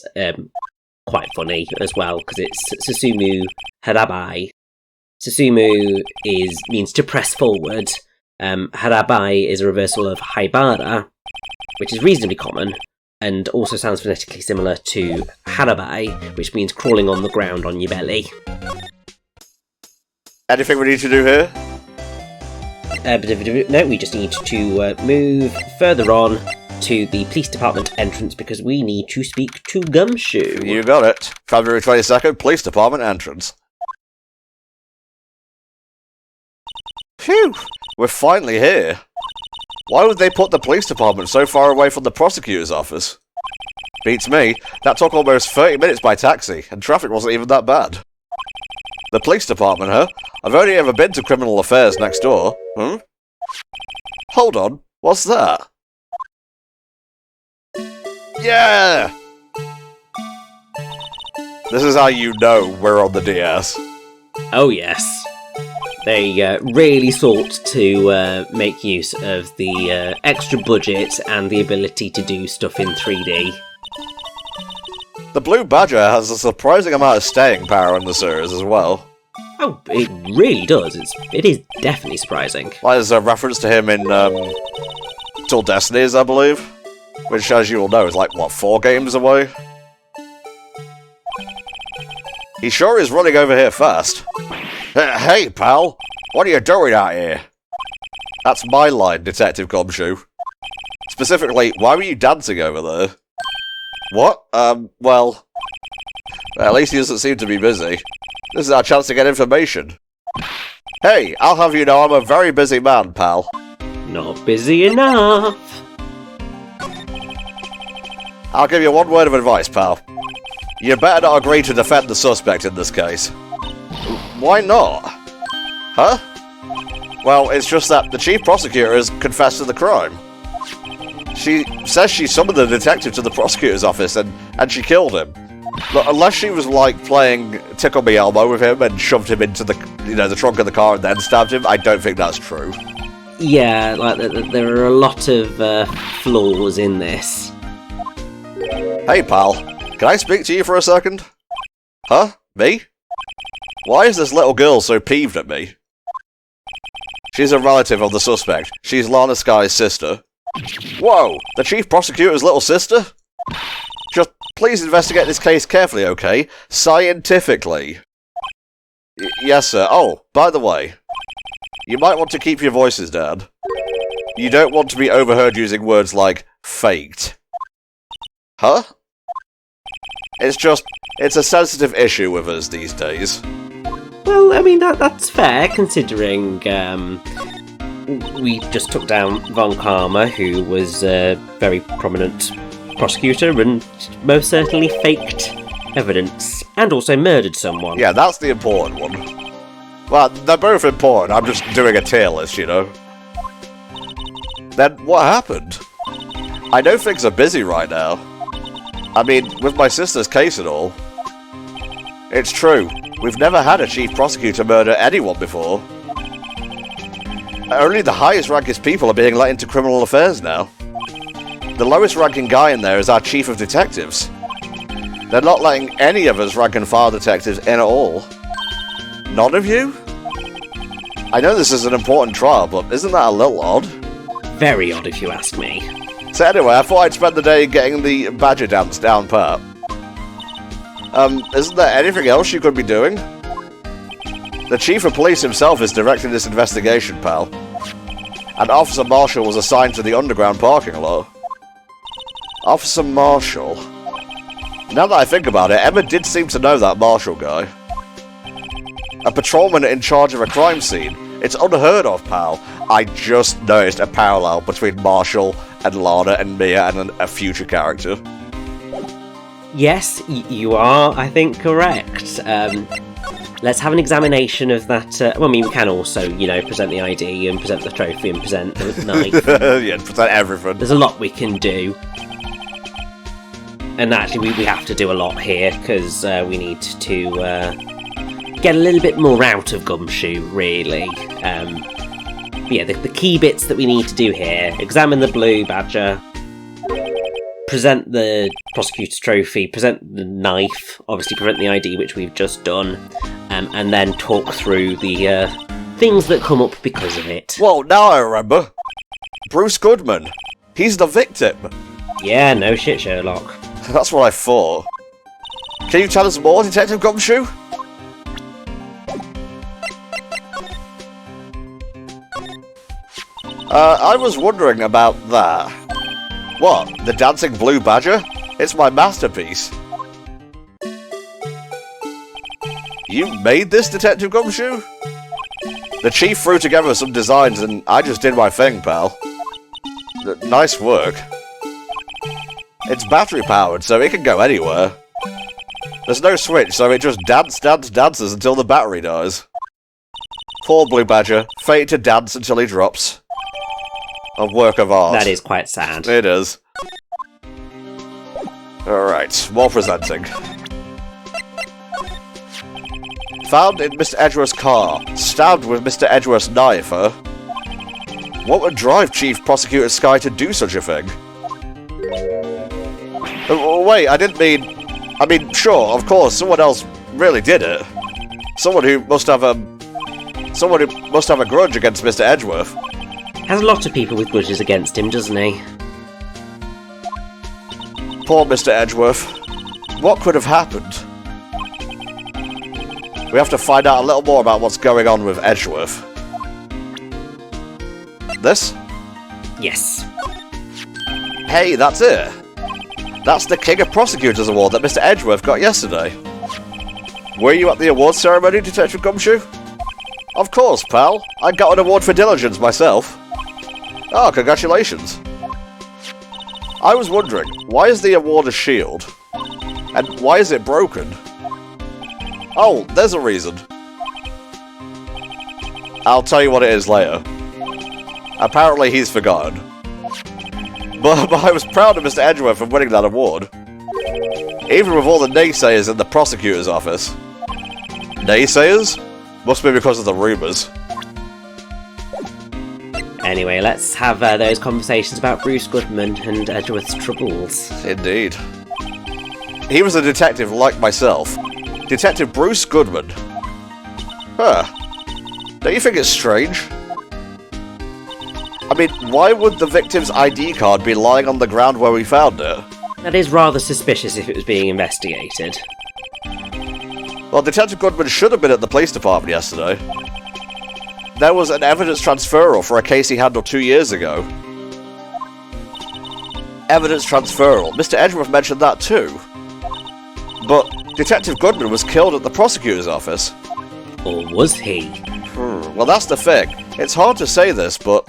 quite funny as well, because it's Susumu Harabai. Susumu means to press forward. Harabai is a reversal of Haibara, which is reasonably common, and also sounds phonetically similar to Harabai, which means crawling on the ground on your belly. Anything we need to do here? No, we just need to move further on to the police department entrance because we need to speak to Gumshoe. You got it. February 22nd, police department entrance. Phew! We're finally here. Why would they put the police department so far away from the prosecutor's office? Beats me. That took almost 30 minutes by taxi, and traffic wasn't even that bad. The police department, huh? I've only ever been to criminal affairs next door. Hold on. What's that? Yeah! This is how you know we're on the DS. Oh yes. They really sought to make use of the extra budget and the ability to do stuff in 3D. The Blue Badger has a surprising amount of staying power in the series as well. Oh, it really does. It is definitely surprising. Like, there's a reference to him in Till Destinies, I believe. Which, as you all know, is like, what, 4 games away? He sure is running over here fast. Hey, pal! What are you doing out here? That's my line, Detective Gumshoe. Specifically, why were you dancing over there? What? Well, at least he doesn't seem to be busy. This is our chance to get information. Hey, I'll have you know I'm a very busy man, pal. Not busy enough. I'll give you one word of advice, pal. You better not agree to defend the suspect in this case. Why not? Huh? Well, it's just that the chief prosecutor has confessed to the crime. She says she summoned the detective to the prosecutor's office and she killed him. Look, unless she was like playing Tickle Me Elmo with him and shoved him into the trunk of the car and then stabbed him, I don't think that's true. Yeah, like there are a lot of flaws in this. Hey, pal. Can I speak to you for a second? Huh? Me? Why is this little girl so peeved at me? She's a relative of the suspect. She's Ema Skye's sister. Whoa! The chief prosecutor's little sister? Just please investigate this case carefully, okay? Scientifically. Yes, sir. Oh, by the way, you might want to keep your voices down. You don't want to be overheard using words like faked. Huh? It's a sensitive issue with us these days. Well, I mean, that's fair, considering we just took down Von Karma, who was a very prominent prosecutor and most certainly faked evidence, and also murdered someone. Yeah, that's the important one. Well, they're both important, I'm just doing a tier list, you know. Then what happened? I know things are busy right now. I mean, with my sister's case and all. It's true, we've never had a chief prosecutor murder anyone before. Only the highest ranking people are being let into criminal affairs now. The lowest ranking guy in there is our chief of detectives. They're not letting any of us rank and file detectives in at all. None of you? I know this is an important trial, but isn't that a little odd? Very odd if you ask me. So anyway, I thought I'd spend the day getting the badger dance down pat. Isn't there anything else you could be doing? The chief of police himself is directing this investigation, pal. And Officer Marshall was assigned to the underground parking lot. Officer Marshall? Now that I think about it, Emma did seem to know that Marshall guy. A patrolman in charge of a crime scene. It's unheard of, pal. I just noticed a parallel between Marshall and Lana and Mia and a future character. Yes, you are, I think, correct. Let's have an examination of that. Well, I mean, we can also, present the ID and present the trophy and present the knife. Yeah, present everything. There's a lot we can do. And actually, we have to do a lot here, because we need to get a little bit more out of Gumshoe, really. Yeah, the key bits that we need to do here: examine the Blue Badger, present the Prosecutor's Trophy, present the knife, obviously present the ID, which we've just done, and then talk through the things that come up because of it. Well, now I remember. Bruce Goodman. He's the victim. Yeah, no shit, Sherlock. That's what I thought. Can you tell us more, Detective Gumshoe? I was wondering about that. What, the dancing blue badger? It's my masterpiece. You made this, Detective Gumshoe? The Chief threw together some designs and I just did my thing, pal. Nice work. It's battery powered, so it can go anywhere. There's no switch, so it just dances until the battery dies. Poor Blue Badger, fated to dance until he drops. A work of art. That is quite sad. It is. Alright, more presenting. Found in Mr. Edgeworth's car, stabbed with Mr. Edgeworth's knife, huh? What would drive Chief Prosecutor Skye to do such a thing? Wait, I didn't mean... I mean, sure, of course, someone else really did it. Someone who must have a grudge against Mr. Edgeworth. Has a lot of people with grudges against him, doesn't he? Poor Mr. Edgeworth. What could have happened? We have to find out a little more about what's going on with Edgeworth. This? Yes. Hey, that's it! That's the King of Prosecutors Award that Mr. Edgeworth got yesterday. Were you at the awards ceremony, Detective Gumshoe? Of course, pal. I got an award for diligence myself. Oh, congratulations. I was wondering, why is the award a shield? And why is it broken? Oh, there's a reason. I'll tell you what it is later. Apparently he's forgotten. But I was proud of Mr. Edgeworth for winning that award. Even with all the naysayers in the prosecutor's office. Naysayers? Must be because of the rumours. Anyway, let's have those conversations about Bruce Goodman and Edgeworth's troubles. Indeed. He was a detective like myself. Detective Bruce Goodman. Huh. Don't you think it's strange? I mean, why would the victim's ID card be lying on the ground where we found it? That is rather suspicious if it was being investigated. Well, Detective Goodman should have been at the police department yesterday. There was an evidence transferal for a case he handled 2 years ago. Evidence transferal. Mr. Edgeworth mentioned that too. But Detective Goodman was killed at the prosecutor's office. Or was he? Well, that's the thing. It's hard to say this, but...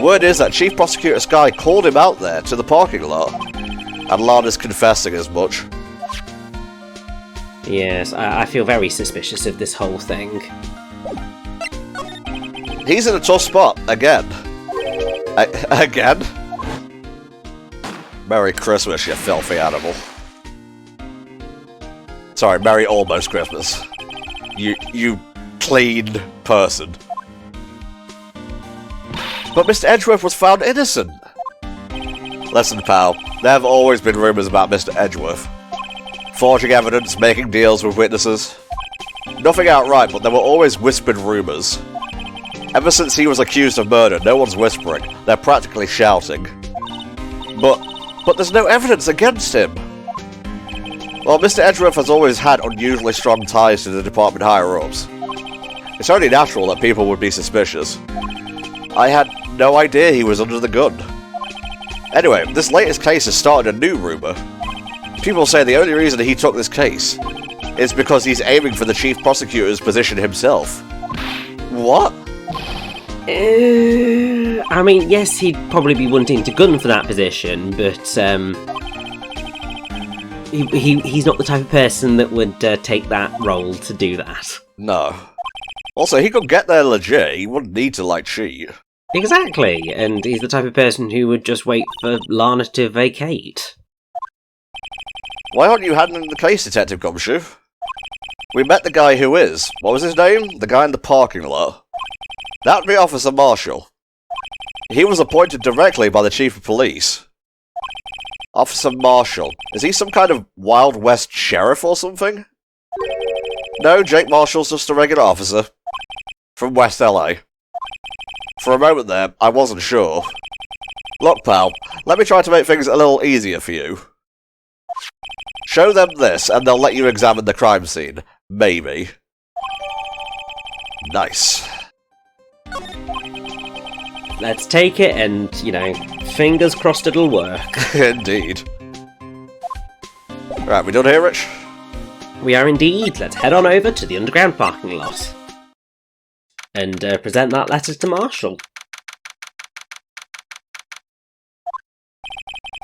word is that Chief Prosecutor Skye called him out there to the parking lot. And Lana's confessing as much. Yes, I feel very suspicious of this whole thing. He's in a tough spot, again. Again? Merry Christmas, you filthy animal. Sorry, Merry Almost Christmas. You clean person. But Mr. Edgeworth was found innocent! Listen, pal, there have always been rumours about Mr. Edgeworth. Forging evidence, making deals with witnesses. Nothing outright, but there were always whispered rumours. Ever since he was accused of murder, no one's whispering, they're practically shouting. But there's no evidence against him! Well, Mr. Edgeworth has always had unusually strong ties to the department higher-ups. It's only natural that people would be suspicious. I had no idea he was under the gun. Anyway, this latest case has started a new rumour. People say the only reason he took this case is because he's aiming for the Chief Prosecutor's position himself. What? I mean, yes, he'd probably be wanting to gun for that position, but he's not the type of person that would take that role to do that. No. Also, he could get there legit, he wouldn't need to, like, cheat. Exactly, and he's the type of person who would just wait for Lana to vacate. Why aren't you handling the case, Detective Gumshoe? We met the guy who is. What was his name? The guy in the parking lot. That'd be Officer Marshall. He was appointed directly by the Chief of Police. Officer Marshall. Is he some kind of Wild West sheriff or something? No, Jake Marshall's just a regular officer. From West LA. For a moment there, I wasn't sure. Look, pal, let me try to make things a little easier for you. Show them this, and they'll let you examine the crime scene. Maybe. Nice. let's take it and, fingers crossed it'll work. Indeed. Right, we done here, Rich? We are indeed. Let's head on over to the underground parking lot. And present that letter to Marshall.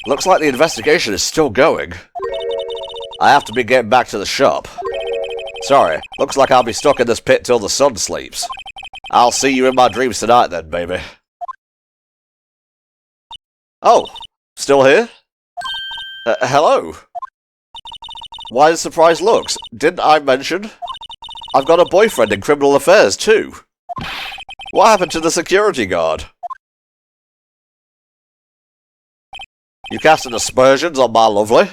Looks like the investigation is still going. I have to be getting back to the shop. Sorry, looks like I'll be stuck in this pit till the sun sleeps. I'll see you in my dreams tonight then, baby. Oh, still here? Hello? Why the surprised looks? Didn't I mention? I've got a boyfriend in criminal affairs too. What happened to the security guard? You casting aspersions on my lovely?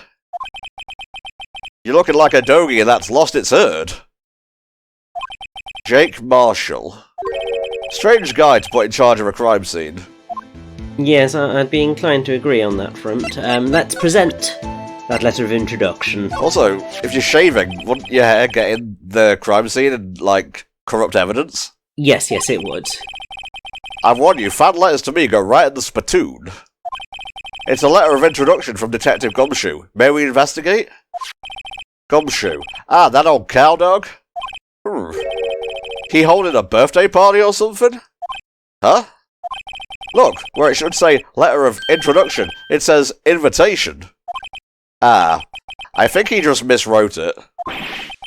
You're looking like a doggy that's lost its herd. Jake Marshall. Strange guy to put in charge of a crime scene. Yes, I'd be inclined to agree on that front. Let's present that letter of introduction. Also, if you're shaving, wouldn't your hair get in the crime scene and, corrupt evidence? Yes, it would. I've warned you, fan letters to me go right in the spittoon. It's a letter of introduction from Detective Gumshoe. May we investigate? Gumshoe. Ah, that old cow dog? He holding a birthday party or something? Huh? Look, where it should say letter of introduction, it says invitation. Ah, I think he just miswrote it.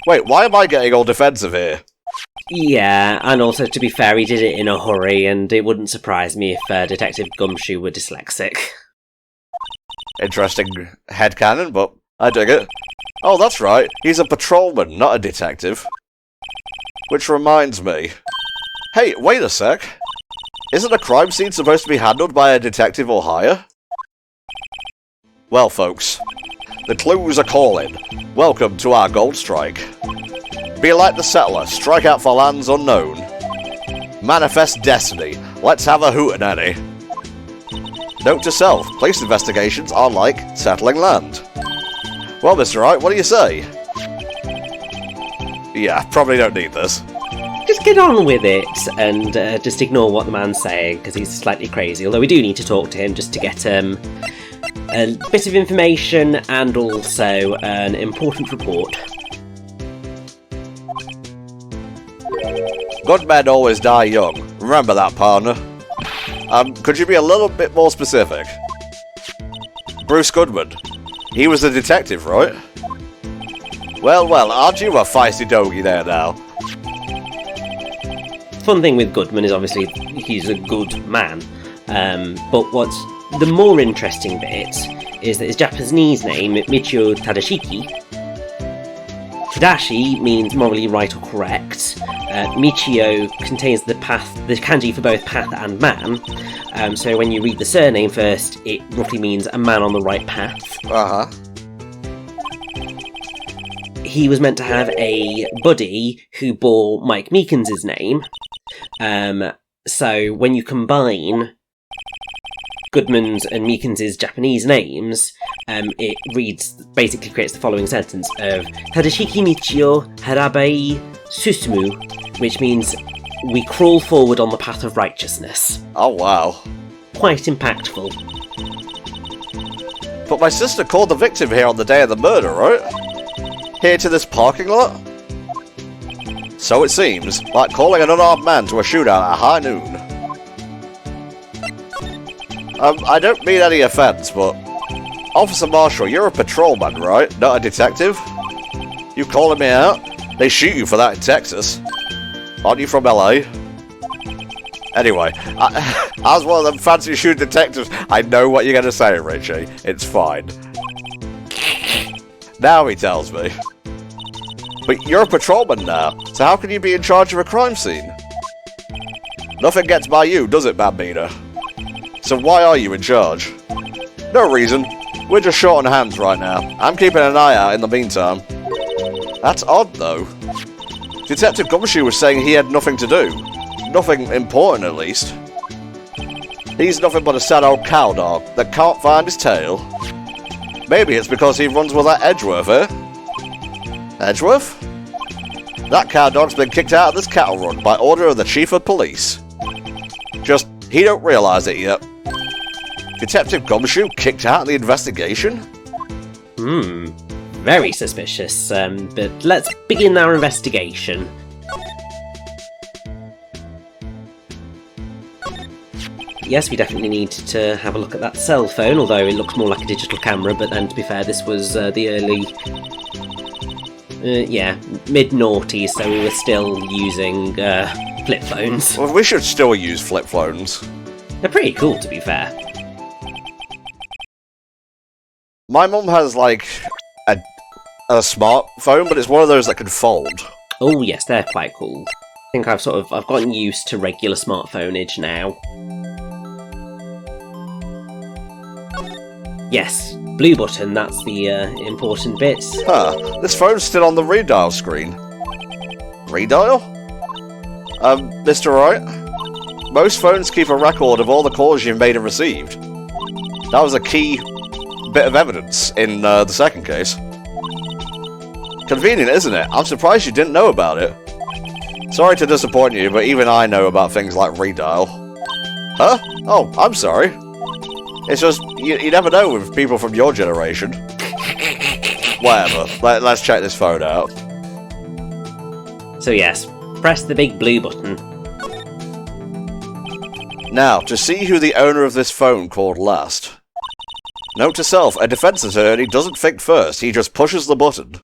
Wait, why am I getting all defensive here? Yeah, and also, to be fair, he did it in a hurry, and it wouldn't surprise me if Detective Gumshoe were dyslexic. Interesting headcanon, but I dig it. Oh, that's right, he's a patrolman, not a detective. Which reminds me... Hey, wait a sec. Isn't a crime scene supposed to be handled by a detective or higher? Well, folks, the clues are calling. Welcome to our gold strike. Be like the settler, strike out for lands unknown. Manifest destiny, let's have a hootenanny. Note to self, police investigations are like settling land. Well, Mr. Wright, what do you say? Yeah, probably don't need this. Just get on with it, and just ignore what the man's saying, because he's slightly crazy, although we do need to talk to him just to get a bit of information and also an important report. Good men always die young. Remember that, partner. Could you be a little bit more specific? Bruce Goodman. He was a detective, right? Well, aren't you a feisty doggy there now? Fun thing with Goodman is obviously he's a good man, but what's the more interesting bit is that his Japanese name, Michio Tadashiki. Tadashi means morally right or correct. Michio contains the kanji for both path and man. So when you read the surname first, it roughly means a man on the right path. Uh-huh. He was meant to have a buddy who bore Mike Meekins' name. So when you combine Goodman's and Meekins' Japanese names, it basically creates the following sentence of Tadashiki Michio Harabai Susumu, which means we crawl forward on the path of righteousness. Oh, wow. Quite impactful. But my sister called the victim here on the day of the murder, right? Here to this parking lot? So it seems, like calling an unarmed man to a shootout at high noon. I don't mean any offence, but... Officer Marshall, you're a patrolman, right? Not a detective? You calling me out? They shoot you for that in Texas. Aren't you from LA? Anyway, as one of them fancy shoot detectives, I know what you're going to say, Richie. It's fine. Now he tells me. But you're a patrolman now, so how can you be in charge of a crime scene? Nothing gets by you, does it, Bambina? So why are you in charge? No reason. We're just short on hands right now. I'm keeping an eye out in the meantime. That's odd, though. Detective Gumshoe was saying he had nothing to do. Nothing important, at least. He's nothing but a sad old cow dog that can't find his tail. Maybe it's because he runs with that Edgeworth, eh? Edgeworth? That cow dog's been kicked out of this cattle run by order of the chief of police. Just He don't realise it yet. Detective Gumshoe kicked out of the investigation? Very suspicious, but let's begin our investigation. Yes, we definitely need to have a look at that cell phone, although it looks more like a digital camera, but then to be fair, this was the early... mid-noughties, so we were still using flip phones. Well, we should still use flip phones. They're pretty cool, to be fair. My mum has, like, a smartphone, but it's one of those that can fold. Oh yes, they're quite cool. I think I've gotten used to regular smartphone-age now. Yes, blue button, that's the important bit. Huh, this phone's still on the redial screen. Redial? Mr. Wright? Most phones keep a record of all the calls you've made and received. That was a key bit of evidence in the second case. Convenient, isn't it? I'm surprised you didn't know about it. Sorry to disappoint you, but even I know about things like redial. Huh? Oh, I'm sorry. It's just, you never know with people from your generation. Whatever, let's check this phone out. So yes, press the big blue button. Now, to see who the owner of this phone called last. Note to self, a defense attorney doesn't think first, he just pushes the button.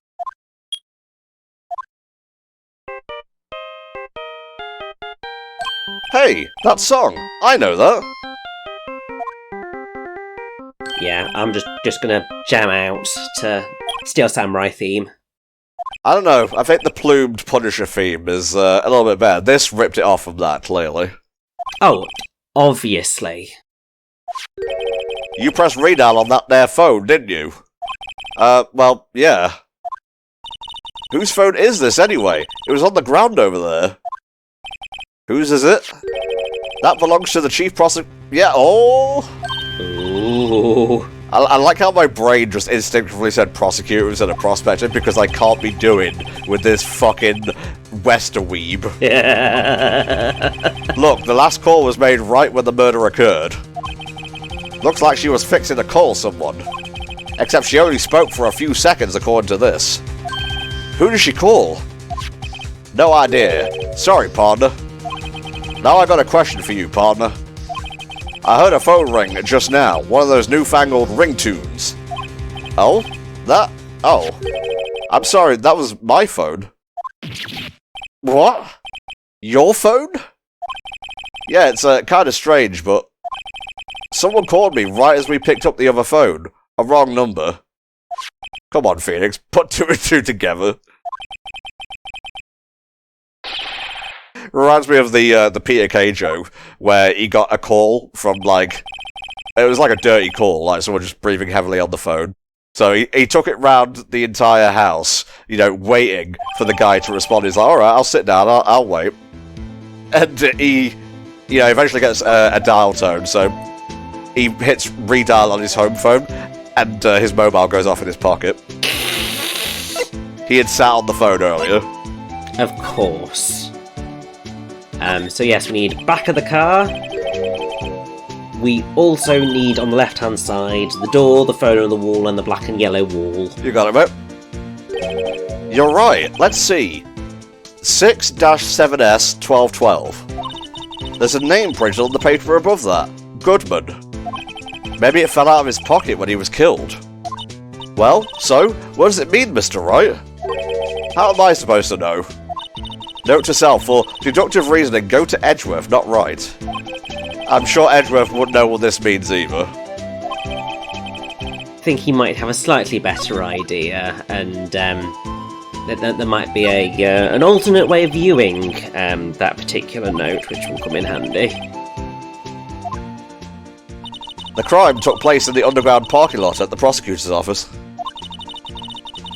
Hey, that song! I know that! Yeah, I'm just gonna jam out to Steel Samurai theme. I don't know, I think the plumed Punisher theme is a little bit better. This ripped it off from that, clearly. Oh, obviously. You pressed redial on that there phone, didn't you? Well, yeah. Whose phone is this, anyway? It was on the ground over there. Whose is it? That belongs to the chief prosecutor. Yeah, oh! Ooh. I like how my brain just instinctively said prosecutor instead of prospector, because I can't be doing with this fucking westerweeb. Look, the last call was made right when the murder occurred. Looks like she was fixing to call someone. Except she only spoke for a few seconds according to this. Who did she call? No idea. Sorry, partner. Now I got a question for you, partner. I heard a phone ring just now, one of those newfangled ringtones. Oh? That? Oh. I'm sorry, that was my phone. What? Your phone? Yeah, it's kind of strange, but... Someone called me right as we picked up the other phone. A wrong number. Come on, Phoenix, put two and two together. Reminds me of the Peter Kay joke, where he got a call from, like... It was like a dirty call, like someone just breathing heavily on the phone. So he took it round the entire house, you know, waiting for the guy to respond. He's like, alright, I'll sit down, I'll wait. And he, you know, eventually gets a dial tone, so he hits redial on his home phone, and his mobile goes off in his pocket. He had sat on the phone earlier. Of course. So yes, we need back of the car. We also need, on the left-hand side, the door, the phone on the wall, and the black and yellow wall. You got it, mate. You're right. Let's see. 6-7S1212. There's a name printed on the paper above that. Goodman. Maybe it fell out of his pocket when he was killed. Well, so, what does it mean, Mr. Wright? How am I supposed to know? Note to self, for deductive reasoning, go to Edgeworth, not Wright. I'm sure Edgeworth wouldn't know what this means either. I think he might have a slightly better idea, and there might be an alternate way of viewing that particular note, which will come in handy. The crime took place in the underground parking lot at the prosecutor's office.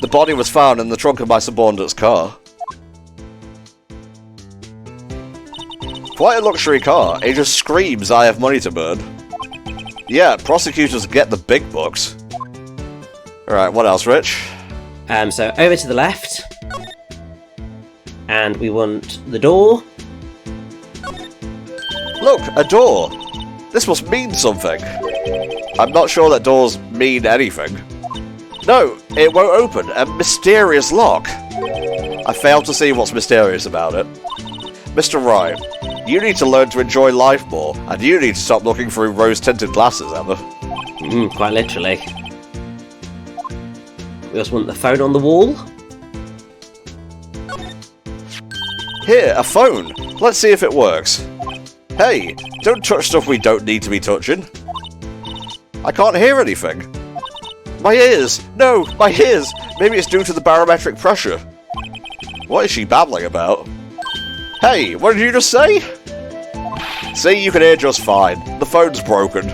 The body was found in the trunk of my subordinate's car. Quite a luxury car. It just screams I have money to burn. Yeah, prosecutors get the big bucks. Alright, what else, Rich? So over to the left. And we want the door. Look, a door! This must mean something. I'm not sure that doors mean anything. No, it won't open. A mysterious lock. I fail to see what's mysterious about it. Mr. Wright, you need to learn to enjoy life more, and you need to stop looking through rose-tinted glasses, Emma. Quite literally. We also want the phone on the wall. Here, a phone. Let's see if it works. Hey, don't touch stuff we don't need to be touching. I can't hear anything. My ears! No, my ears! Maybe it's due to the barometric pressure. What is she babbling about? Hey, what did you just say? See, you can hear just fine. The phone's broken.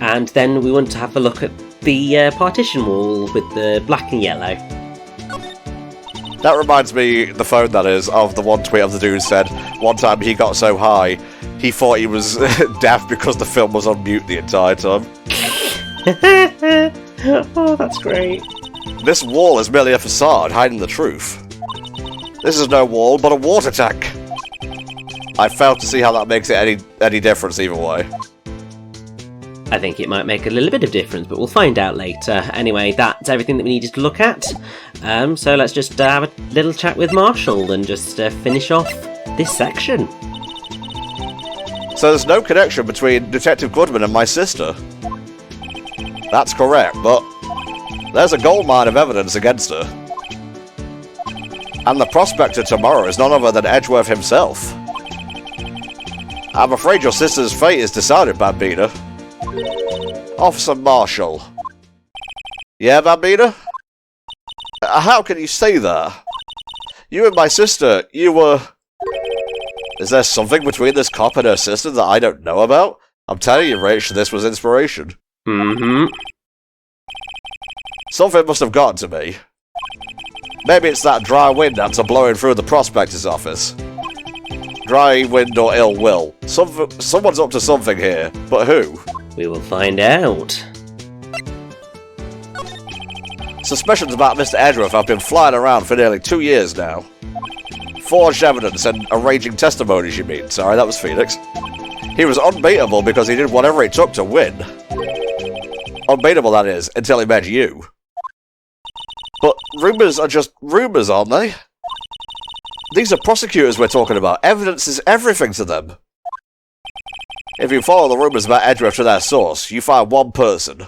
And then we want to have a look at the partition wall with the black and yellow. That reminds me, the phone that is, of the one tweet of the dude said, one time he got so high, he thought he was deaf because the film was on mute the entire time. Oh, that's great. This wall is merely a facade, hiding the truth. This is no wall, but a water tank. I fail to see how that makes it any difference either way. I think it might make a little bit of difference, but we'll find out later. Anyway, that's everything that we needed to look at. So let's just have a little chat with Marshall and just finish off this section. So there's no connection between Detective Goodman and my sister? That's correct, but there's a goldmine of evidence against her. And the prospector tomorrow is none other than Edgeworth himself. I'm afraid your sister's fate is decided, Bambina. Officer Marshall. Yeah, Bambina? How can you say that? You and my sister, you were... Is there something between this cop and her sister that I don't know about? I'm telling you, Rach, this was inspiration. Something must have gotten to me. Maybe it's that dry wind that's blowing through the prospector's office. Dry wind or ill will. Someone's up to something here, but who? We will find out. Suspicions about Mr. Edgeworth have been flying around for nearly 2 years now. Forged evidence and arranging testimonies, you mean? Sorry, that was Phoenix. He was unbeatable because he did whatever it took to win. Unbeatable, that is, until he met you. But rumours are just rumours, aren't they? These are prosecutors we're talking about. Evidence is everything to them. If you follow the rumours about Edgeworth to their source, you find one person.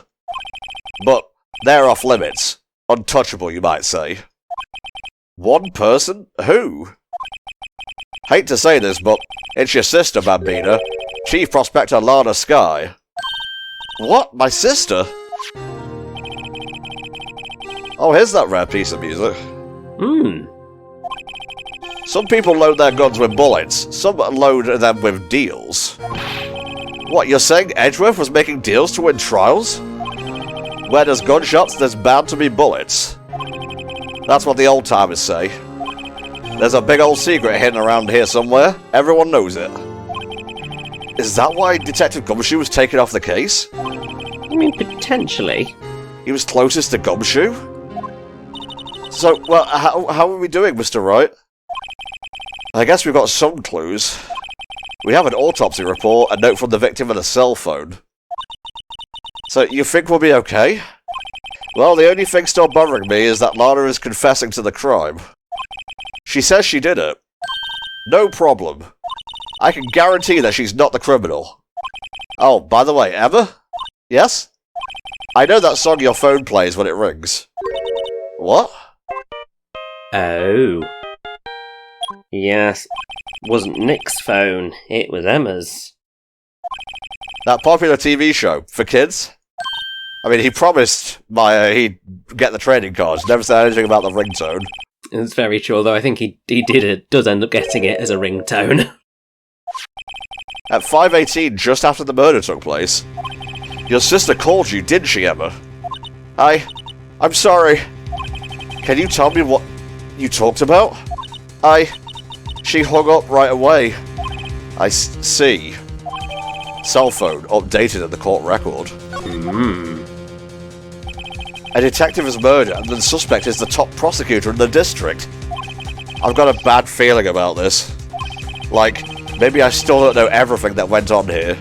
But they're off limits. Untouchable, you might say. One person? Who? Hate to say this, but it's your sister, Bambina. Chief Prospector Ema Skye. What? My sister? Oh, here's that rare piece of music. Some people load their guns with bullets. Some load them with deals. What, you're saying Edgeworth was making deals to win trials? Where there's gunshots, there's bound to be bullets. That's what the old-timers say. There's a big old secret hidden around here somewhere. Everyone knows it. Is that why Detective Gumshoe was taken off the case? I mean, potentially. He was closest to Gumshoe? So, well, how are we doing, Mr. Wright? I guess we've got some clues. We have an autopsy report, a note from the victim, and a cell phone. So, you think we'll be okay? Well, the only thing still bothering me is that Lana is confessing to the crime. She says she did it. No problem. I can guarantee that she's not the criminal. Oh, by the way, Emma? Yes? I know that song your phone plays when it rings. What? Oh. Yes. Wasn't Nick's phone, it was Emma's. That popular TV show, for kids? I mean, he promised he'd get the trading cards, never said anything about the ringtone. It's very true, although I think he does end up getting it as a ringtone. At 5:18, just after the murder took place, your sister called you, didn't she, Emma? I'm sorry. Can you tell me what you talked about? She hung up right away. I see. Cell phone, updated in the court record. A detective is murdered, and the suspect is the top prosecutor in the district. I've got a bad feeling about this. Like, Maybe I still don't know everything that went on here.